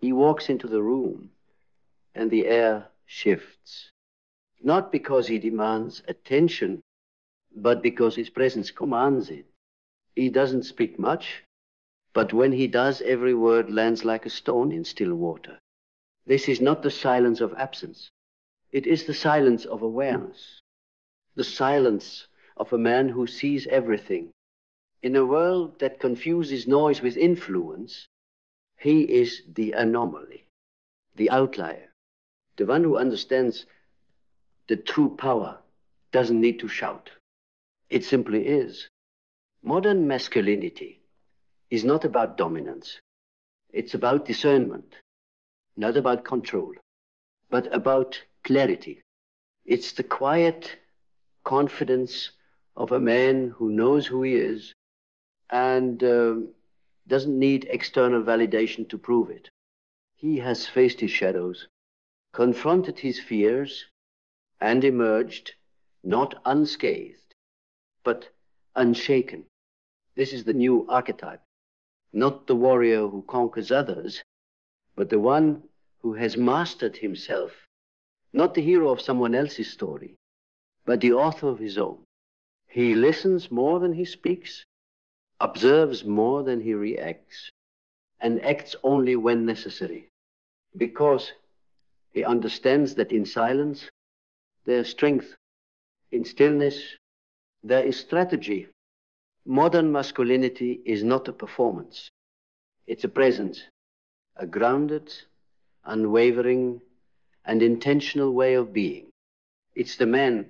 He walks into the room and the air shifts. Not because he demands attention, but because his presence commands it. He doesn't speak much, but when he does, every word lands like a stone in still water. This is not the silence of absence. It is the silence of awareness. The silence of a man who sees everything. In a world that confuses noise with influence, he is the anomaly, the outlier. The one who understands the true power doesn't need to shout. It simply is. Modern masculinity is not about dominance. It's about discernment, not about control, but about clarity. It's the quiet confidence of a man who knows who he is and doesn't need external validation to prove it. He has faced his shadows, confronted his fears, and emerged not unscathed, but unshaken. This is the new archetype, not the warrior who conquers others, but the one who has mastered himself, not the hero of someone else's story, but the author of his own. He listens more than he speaks, observes more than he reacts, and acts only when necessary, because he understands that in silence there is strength, in stillness there is strategy. Modern masculinity is not a performance. It's a presence, a grounded, unwavering, and intentional way of being. It's the man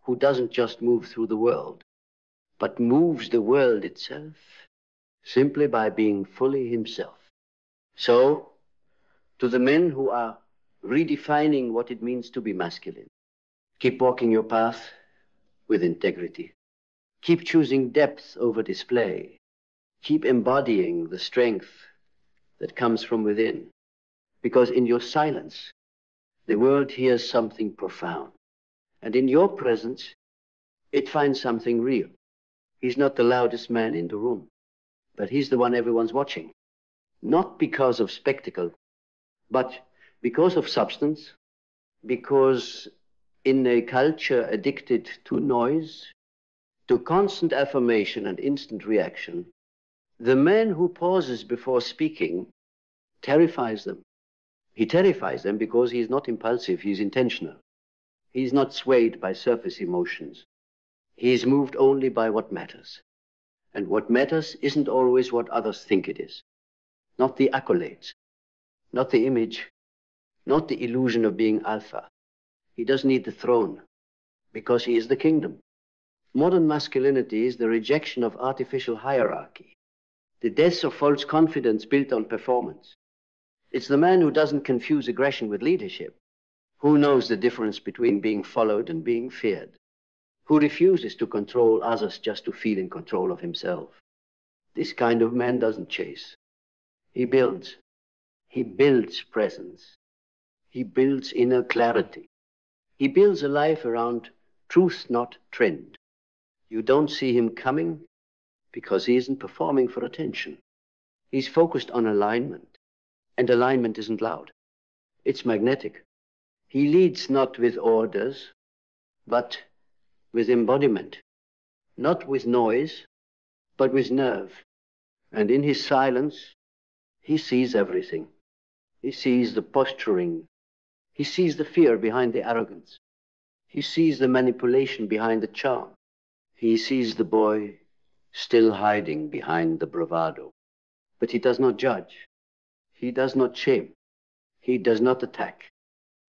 who doesn't just move through the world, but moves the world itself simply by being fully himself. So, to the men who are redefining what it means to be masculine, keep walking your path with integrity. Keep choosing depth over display. Keep embodying the strength that comes from within. Because in your silence, the world hears something profound. And in your presence, it finds something real. He's not the loudest man in the room, but he's the one everyone's watching. Not because of spectacle, but because of substance, because in a culture addicted to noise, to constant affirmation and instant reaction, the man who pauses before speaking terrifies them. He terrifies them because he's not impulsive, he's intentional. He's not swayed by surface emotions. He's moved only by what matters. And what matters isn't always what others think it is. Not the accolades, not the image, not the illusion of being alpha. He doesn't need the throne because he is the kingdom. Modern masculinity is the rejection of artificial hierarchy, the death of false confidence built on performance. It's the man who doesn't confuse aggression with leadership, who knows the difference between being followed and being feared, who refuses to control others just to feel in control of himself. This kind of man doesn't chase. He builds. He builds presence. He builds inner clarity. He builds a life around truth, not trend. You don't see him coming because he isn't performing for attention. He's focused on alignment, and alignment isn't loud. It's magnetic. He leads not with orders, but with embodiment, not with noise, but with nerve. And in his silence, he sees everything. He sees the posturing. He sees the fear behind the arrogance. He sees the manipulation behind the charm. He sees the boy still hiding behind the bravado. But he does not judge. He does not shame. He does not attack.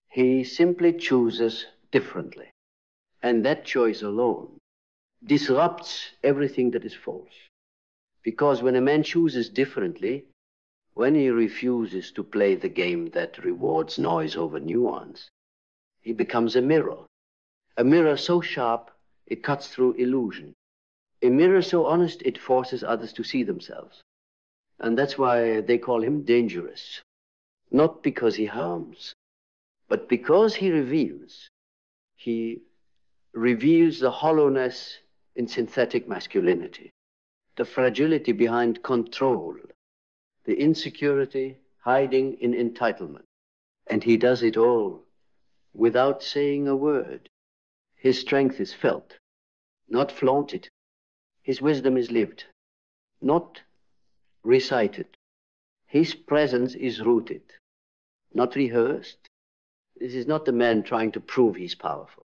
He simply chooses differently. And that choice alone disrupts everything that is false. Because when a man chooses differently, when he refuses to play the game that rewards noise over nuance, he becomes a mirror so sharp it cuts through illusion, a mirror so honest it forces others to see themselves. And that's why they call him dangerous, not because he harms, but because he reveals. He reveals the hollowness in synthetic masculinity, the fragility behind control, the insecurity hiding in entitlement. And he does it all without saying a word. His strength is felt, not flaunted. His wisdom is lived, not recited. His presence is rooted, not rehearsed. This is not the man trying to prove he's powerful.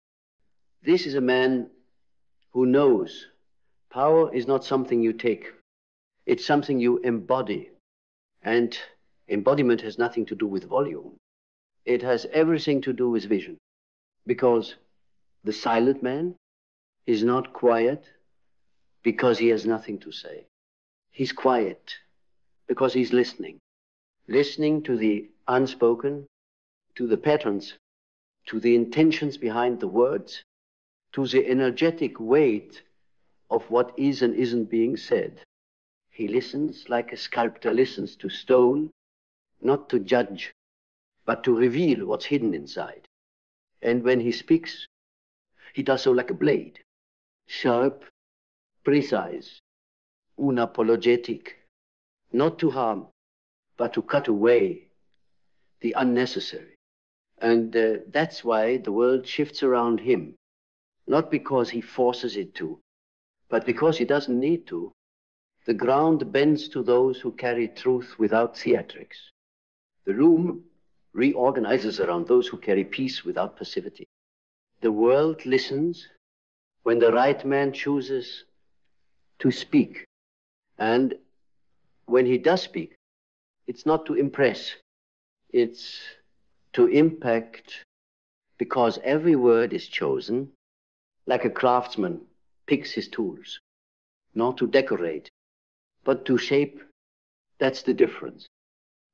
This is a man who knows power is not something you take. It's something you embody. And embodiment has nothing to do with volume. It has everything to do with vision. Because the silent man is not quiet because he has nothing to say. He's quiet because he's listening. Listening to the unspoken, to the patterns, to the intentions behind the words, to the energetic weight of what is and isn't being said. He listens like a sculptor listens to stone, not to judge, but to reveal what's hidden inside. And when he speaks, he does so like a blade, sharp, precise, unapologetic, not to harm, but to cut away the unnecessary. And that's why the world shifts around him, not because he forces it to, but because he doesn't need to. The ground bends to those who carry truth without theatrics. The room reorganizes around those who carry peace without passivity. The world listens when the right man chooses to speak. And when he does speak, it's not to impress, it's to impact, because every word is chosen like a craftsman picks his tools, not to decorate, but to shape. That's the difference.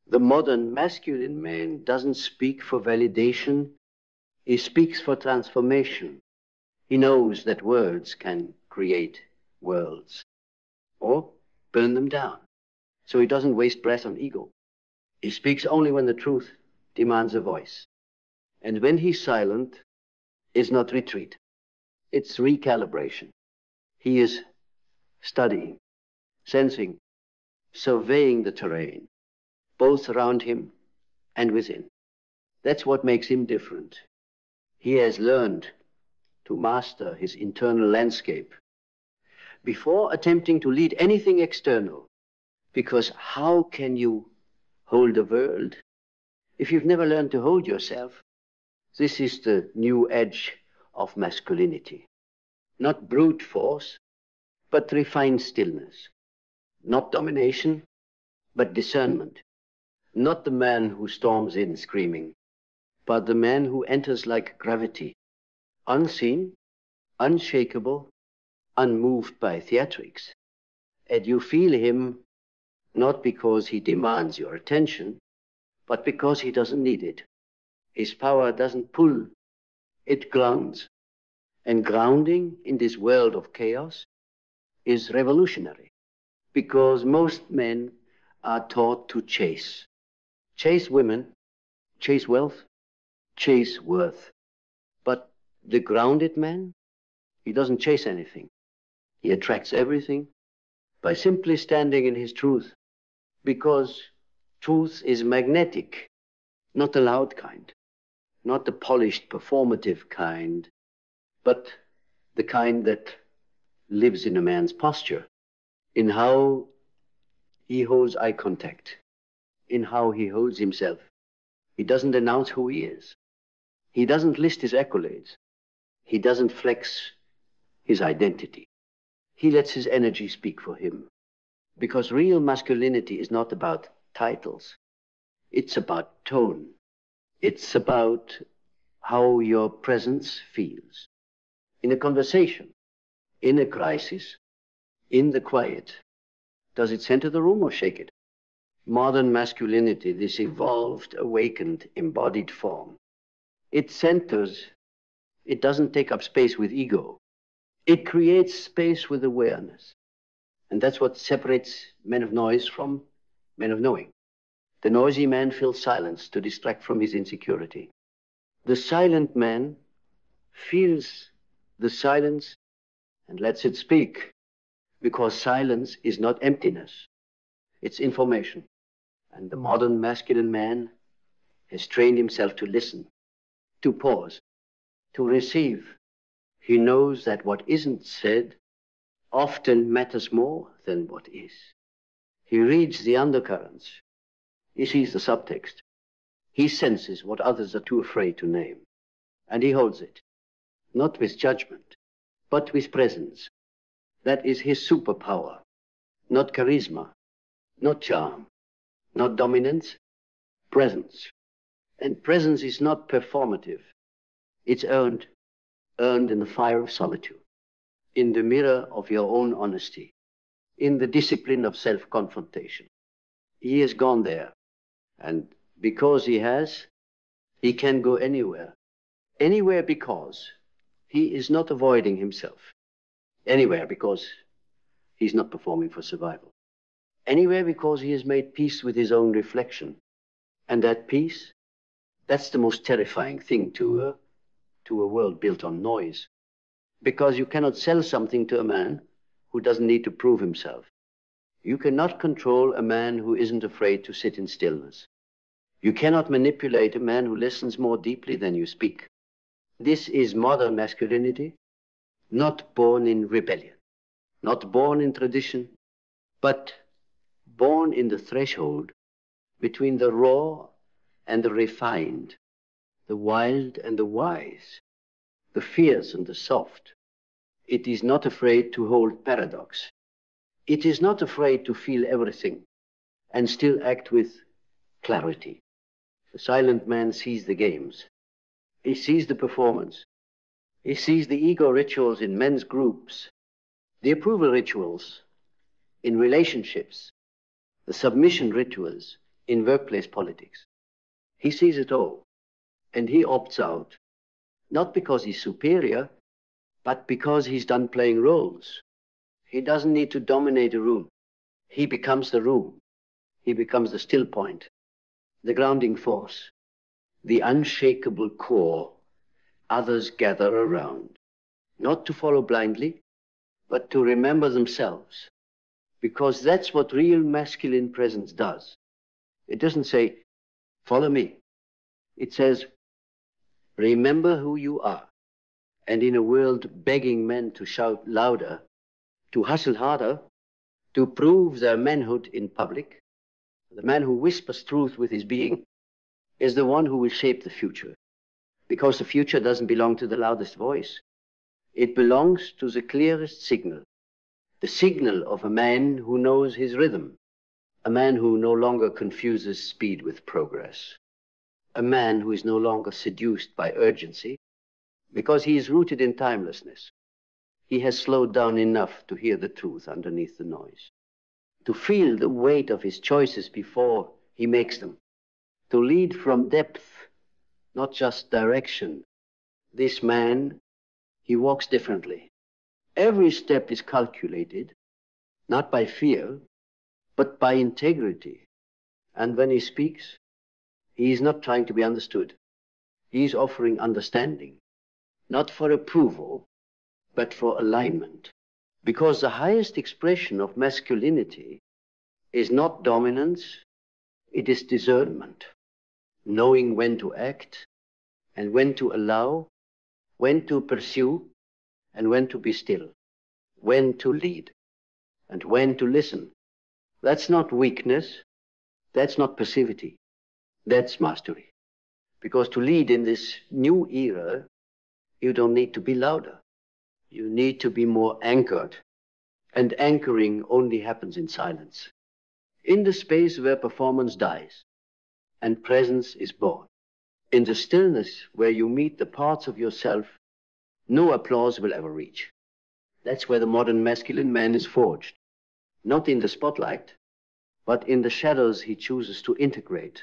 The modern masculine man doesn't speak for validation, he speaks for transformation. He knows that words can create worlds or burn them down. So he doesn't waste breath on ego. He speaks only when the truth demands a voice. And when he's silent, it's not retreat, it's recalibration. He is studying, sensing, surveying the terrain, both around him and within. That's what makes him different. He has learned to master his internal landscape before attempting to lead anything external. Because how can you hold the world if you've never learned to hold yourself? This is the new edge of masculinity. Not brute force, but refined stillness. Not domination, but discernment. Not the man who storms in screaming, but the man who enters like gravity, unseen, unshakable, unmoved by theatrics. And you feel him not because he demands your attention, but because he doesn't need it. His power doesn't pull, it grounds. And grounding in this world of chaos is revolutionary, because most men are taught to chase. Chase women, chase wealth, chase worth. But the grounded man, he doesn't chase anything. He attracts everything by simply standing in his truth, because truth is magnetic, not the loud kind, not the polished performative kind, but the kind that lives in a man's posture, in how he holds eye contact, in how he holds himself. He doesn't announce who he is. He doesn't list his accolades. He doesn't flex his identity. He lets his energy speak for him. Because real masculinity is not about titles. It's about tone. It's about how your presence feels. In a conversation, in a crisis, in the quiet, does it center the room or shake it? Modern masculinity, this evolved, awakened, embodied form, it centers, it doesn't take up space with ego. It creates space with awareness. And that's what separates men of noise from men of knowing. The noisy man fills silence to distract from his insecurity. The silent man feels the silence and lets it speak, because silence is not emptiness, it's information. And the modern masculine man has trained himself to listen, to pause, to receive. He knows that what isn't said often matters more than what is. He reads the undercurrents. He sees the subtext. He senses what others are too afraid to name. And he holds it, not with judgment, but with presence. That is his superpower, not charisma, not charm, not dominance, presence. And presence is not performative. It's earned in the fire of solitude, in the mirror of your own honesty, in the discipline of self-confrontation. He has gone there. And because he has, he can go anywhere. Anywhere because he is not avoiding himself. Anywhere because he's not performing for survival. Anywhere because he has made peace with his own reflection. And that peace, that's the most terrifying thing to a world built on noise. Because you cannot sell something to a man who doesn't need to prove himself. You cannot control a man who isn't afraid to sit in stillness. You cannot manipulate a man who listens more deeply than you speak. This is modern masculinity, not born in rebellion, not born in tradition, but born in the threshold between the raw and the refined, the wild and the wise, the fierce and the soft. It is not afraid to hold paradox. It is not afraid to feel everything and still act with clarity. The silent man sees the games. He sees the performance. He sees the ego rituals in men's groups, the approval rituals in relationships, the submission rituals in workplace politics. He sees it all, and he opts out, not because he's superior, but because he's done playing roles. He doesn't need to dominate a room. He becomes the room. He becomes the still point, the grounding force, the unshakable core others gather around, not to follow blindly, but to remember themselves, because that's what real masculine presence does. It doesn't say, follow me. It says, remember who you are. And in a world begging men to shout louder, to hustle harder, to prove their manhood in public, the man who whispers truth with his being is the one who will shape the future. Because the future doesn't belong to the loudest voice. It belongs to the clearest signal. The signal of a man who knows his rhythm. A man who no longer confuses speed with progress. A man who is no longer seduced by urgency because he is rooted in timelessness. He has slowed down enough to hear the truth underneath the noise. To feel the weight of his choices before he makes them. To lead from depth, not just direction. This man, he walks differently. Every step is calculated, not by fear, but by integrity. And when he speaks, he is not trying to be understood. He is offering understanding, not for approval, but for alignment. Because the highest expression of masculinity is not dominance, it is discernment. Knowing when to act and when to allow, when to pursue and when to be still, when to lead and when to listen. That's not weakness, that's not passivity, that's mastery. Because to lead in this new era, you don't need to be louder. You need to be more anchored. And anchoring only happens in silence. In the space where performance dies and presence is born. In the stillness where you meet the parts of yourself no applause will ever reach. That's where the modern masculine man is forged. Not in the spotlight, but in the shadows he chooses to integrate.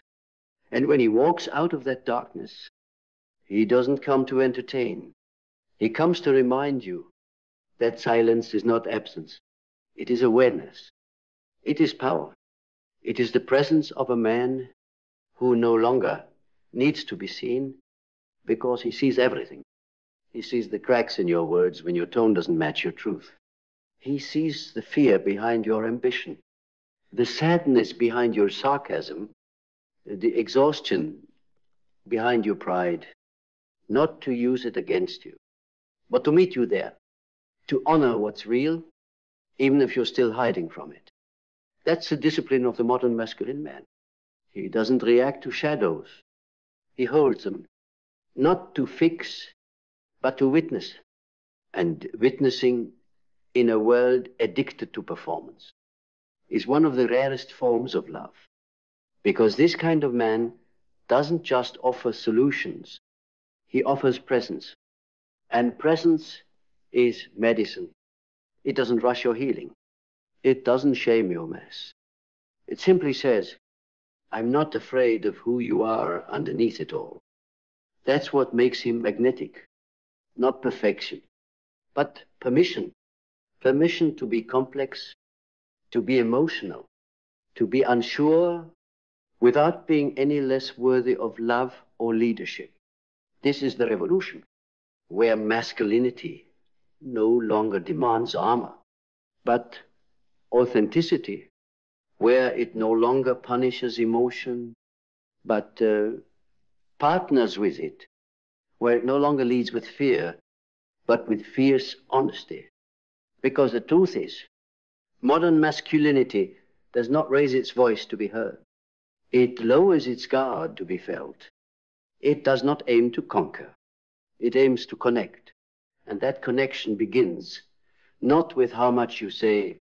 And when he walks out of that darkness, he doesn't come to entertain. He comes to remind you that silence is not absence. It is awareness. It is power. It is the presence of a man who no longer needs to be seen because he sees everything. He sees the cracks in your words when your tone doesn't match your truth. He sees the fear behind your ambition. the sadness behind your sarcasm, the exhaustion behind your pride, not to use it against you, but to meet you there, to honor what's real, even if you're still hiding from it. That's the discipline of the modern masculine man. He doesn't react to shadows. He holds them, not to fix, but to witness. And witnessing in a world addicted to performance is one of the rarest forms of love. Because this kind of man doesn't just offer solutions, he offers presence. And presence is medicine. It doesn't rush your healing. It doesn't shame your mess. It simply says, I'm not afraid of who you are underneath it all. That's what makes him magnetic. Not perfection, but permission. Permission to be complex, to be emotional, to be unsure, without being any less worthy of love or leadership. This is the revolution, where masculinity no longer demands armor, but authenticity, where it no longer punishes emotion, but partners with it, where it no longer leads with fear, but with fierce honesty. Because the truth is, modern masculinity does not raise its voice to be heard. It lowers its guard to be felt. It does not aim to conquer. It aims to connect. And that connection begins not with how much you say,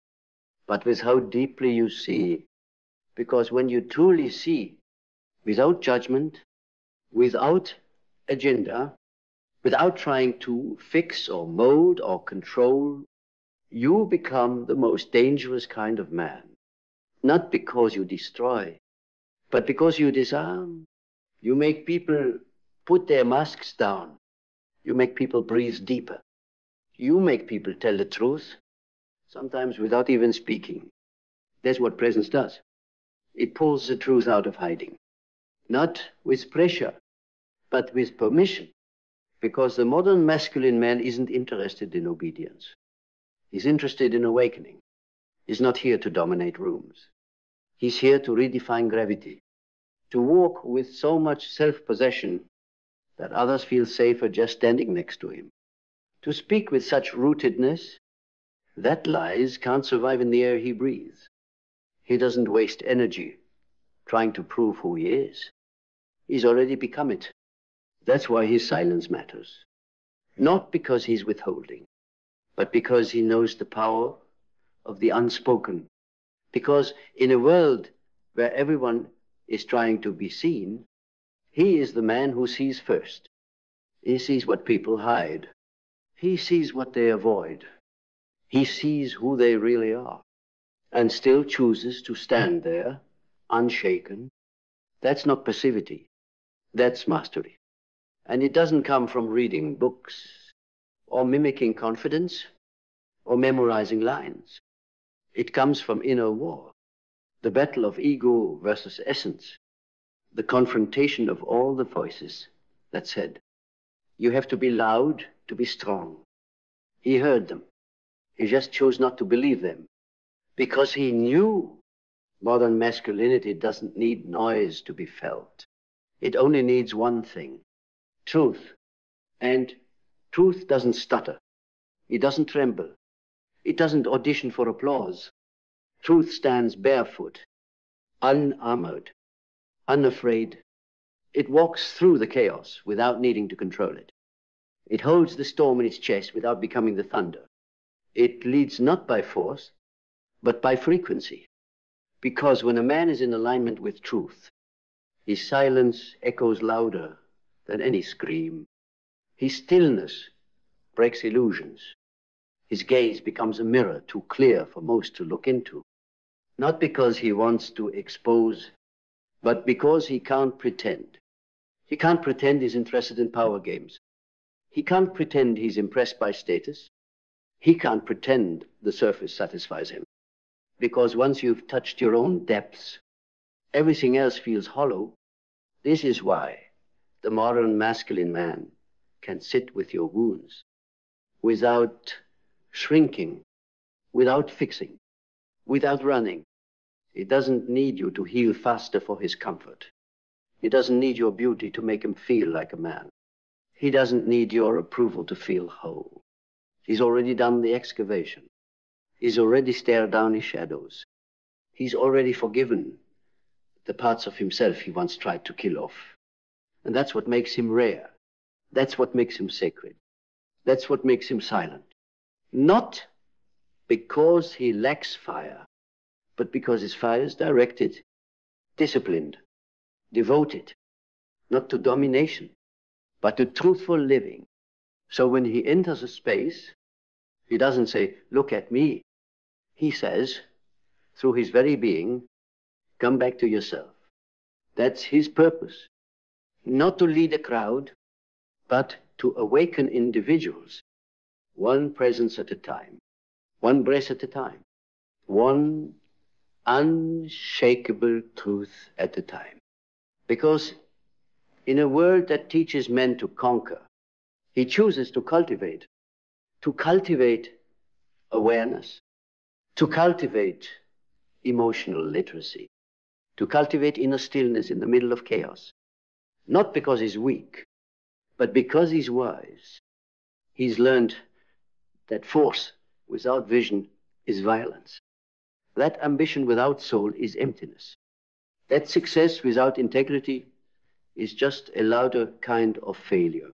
but with how deeply you see. Because when you truly see, without judgment, without agenda, without trying to fix or mold or control, you become the most dangerous kind of man. Not because you destroy, but because you disarm. You make people put their masks down. You make people breathe deeper. You make people tell the truth, sometimes without even speaking. That's what presence does. It pulls the truth out of hiding. Not with pressure, but with permission. Because the modern masculine man isn't interested in obedience. He's interested in awakening. He's not here to dominate rooms. He's here to redefine gravity, to walk with so much self-possession that others feel safer just standing next to him, to speak with such rootedness that lies can't survive in the air he breathes. He doesn't waste energy trying to prove who he is. He's already become it. That's why his silence matters. Not because he's withholding, but because he knows the power of the unspoken. Because in a world where everyone is trying to be seen, he is the man who sees first. He sees what people hide. He sees what they avoid. He sees who they really are, and still chooses to stand there, unshaken. That's not passivity. That's mastery. And it doesn't come from reading books, or mimicking confidence, or memorizing lines. It comes from inner war, the battle of ego versus essence, the confrontation of all the voices that said, you have to be loud to be strong. He heard them. He just chose not to believe them, because he knew modern masculinity doesn't need noise to be felt. It only needs one thing, truth. And truth doesn't stutter. It doesn't tremble. It doesn't audition for applause. Truth stands barefoot, unarmored, unafraid. It walks through the chaos without needing to control it. It holds the storm in its chest without becoming the thunder. It leads not by force, but by frequency. Because when a man is in alignment with truth, his silence echoes louder than any scream. His stillness breaks illusions. His gaze becomes a mirror too clear for most to look into. Not because he wants to expose, but because he can't pretend. He can't pretend he's interested in power games. He can't pretend he's impressed by status. He can't pretend the surface satisfies him. Because once you've touched your own depths, everything else feels hollow. This is why the modern masculine man can sit with your wounds without shrinking, without fixing, without running. He doesn't need you to heal faster for his comfort. He doesn't need your beauty to make him feel like a man. He doesn't need your approval to feel whole. He's already done the excavation. He's already stared down his shadows. He's already forgiven the parts of himself he once tried to kill off. And that's what makes him rare. That's what makes him sacred. That's what makes him silent. Not because he lacks fire, but because his fire is directed, disciplined, devoted, not to domination, but to truthful living. So when he enters a space, he doesn't say, look at me. He says, through his very being, come back to yourself. That's his purpose. Not to lead a crowd, but to awaken individuals, one presence at a time, one breath at a time, one unshakable truth at a time. Because in a world that teaches men to conquer, he chooses to cultivate awareness, to cultivate emotional literacy, to cultivate inner stillness in the middle of chaos. Not because he's weak, but because he's wise. He's learned that force without vision is violence. That ambition without soul is emptiness. That success without integrity is just a louder kind of failure.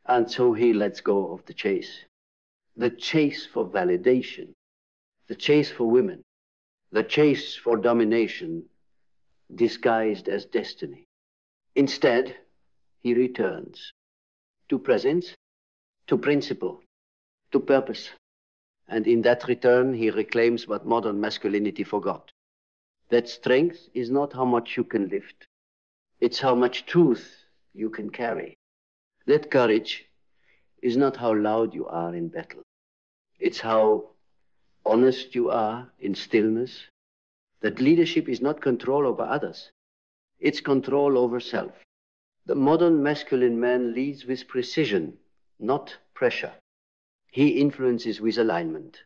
And so he lets go of the chase for validation, the chase for women, the chase for domination disguised as destiny. Instead, he returns to presence, to principle, to purpose. And in that return, he reclaims what modern masculinity forgot. That strength is not how much you can lift. It's how much truth you can carry. That courage is not how loud you are in battle. It's how honest you are in stillness. That leadership is not control over others. It's control over self. The modern masculine man leads with precision, not pressure. He influences with alignment,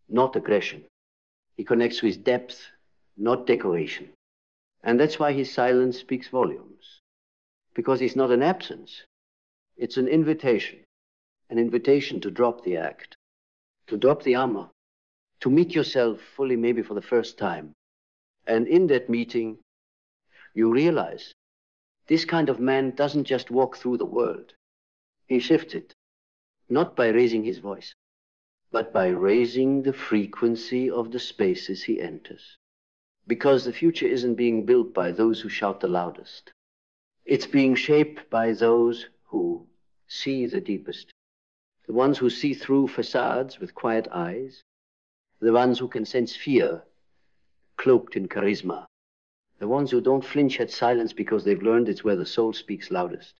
not aggression. He connects with depth, not decoration. And that's why his silence speaks volumes. Because it's not an absence. It's an invitation to drop the act, to drop the armor, to meet yourself fully, maybe for the first time. And in that meeting, you realize this kind of man doesn't just walk through the world. He shifts it, not by raising his voice, but by raising the frequency of the spaces he enters. Because the future isn't being built by those who shout the loudest. It's being shaped by those who see the deepest. The ones who see through facades with quiet eyes. The ones who can sense fear cloaked in charisma. The ones who don't flinch at silence because they've learned it's where the soul speaks loudest.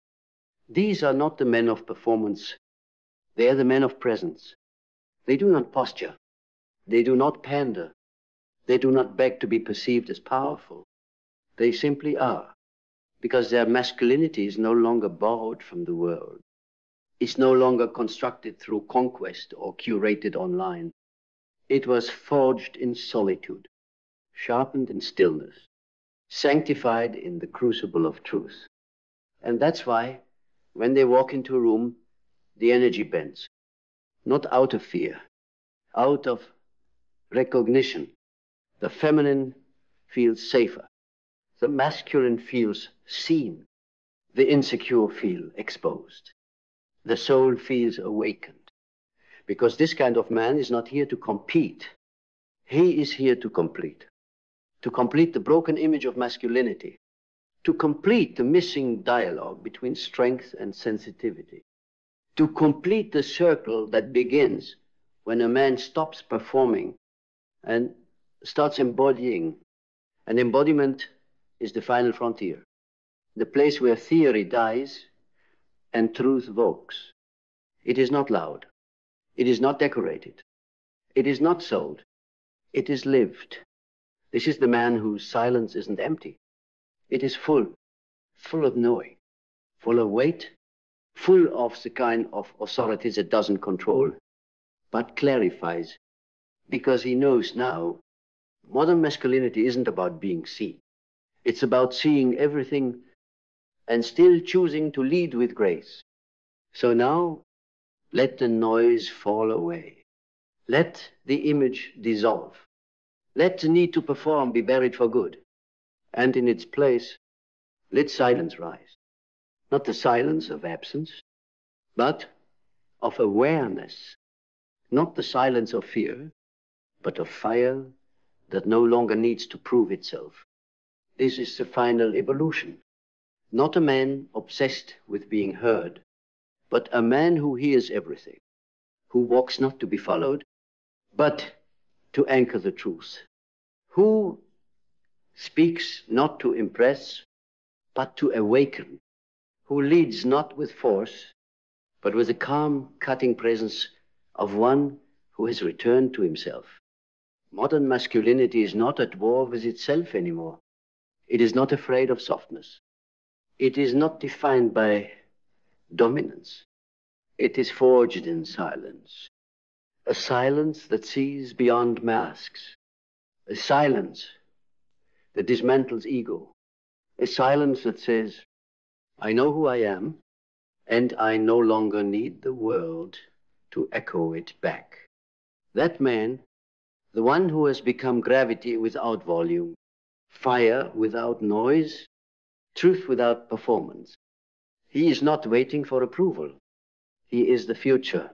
These are not the men of performance. They are the men of presence. They do not posture. They do not pander. They do not beg to be perceived as powerful. They simply are, because their masculinity is no longer borrowed from the world. It's no longer constructed through conquest or curated online. It was forged in solitude, sharpened in stillness, sanctified in the crucible of truth. And that's why, when they walk into a room, the energy bends, not out of fear, out of recognition. The feminine feels safer. The masculine feels seen. The insecure feel exposed. The soul feels awakened. Because this kind of man is not here to compete. He is here to complete the broken image of masculinity, to complete the missing dialogue between strength and sensitivity, to complete the circle that begins when a man stops performing and starts embodying. And embodiment is the final frontier, the place where theory dies and truth walks. It is not loud. It is not decorated. It is not sold. It is lived. This is the man whose silence isn't empty. It is full of knowing, full of weight, full of the kind of authority that doesn't control, but clarifies, because he knows now Modern masculinity isn't about being seen. It's about seeing everything and still choosing to lead with grace. So now, let the noise fall away. Let the image dissolve. Let the need to perform be buried for good. And in its place, let silence rise. Not the silence of absence, but of awareness. Not the silence of fear, but of fire that no longer needs to prove itself. This is the final evolution. Not a man obsessed with being heard, but a man who hears everything, who walks not to be followed, but to anchor the truth, who speaks not to impress, but to awaken, who leads not with force, but with the calm, cutting presence of one who has returned to himself. Modern masculinity is not at war with itself anymore. It is not afraid of softness. It is not defined by dominance. It is forged in silence. A silence that sees beyond masks. A silence that dismantles ego. A silence that says, I know who I am, and I no longer need the world to echo it back. That man, the one who has become gravity without volume, fire without noise, truth without performance. He is not waiting for approval. He is the future.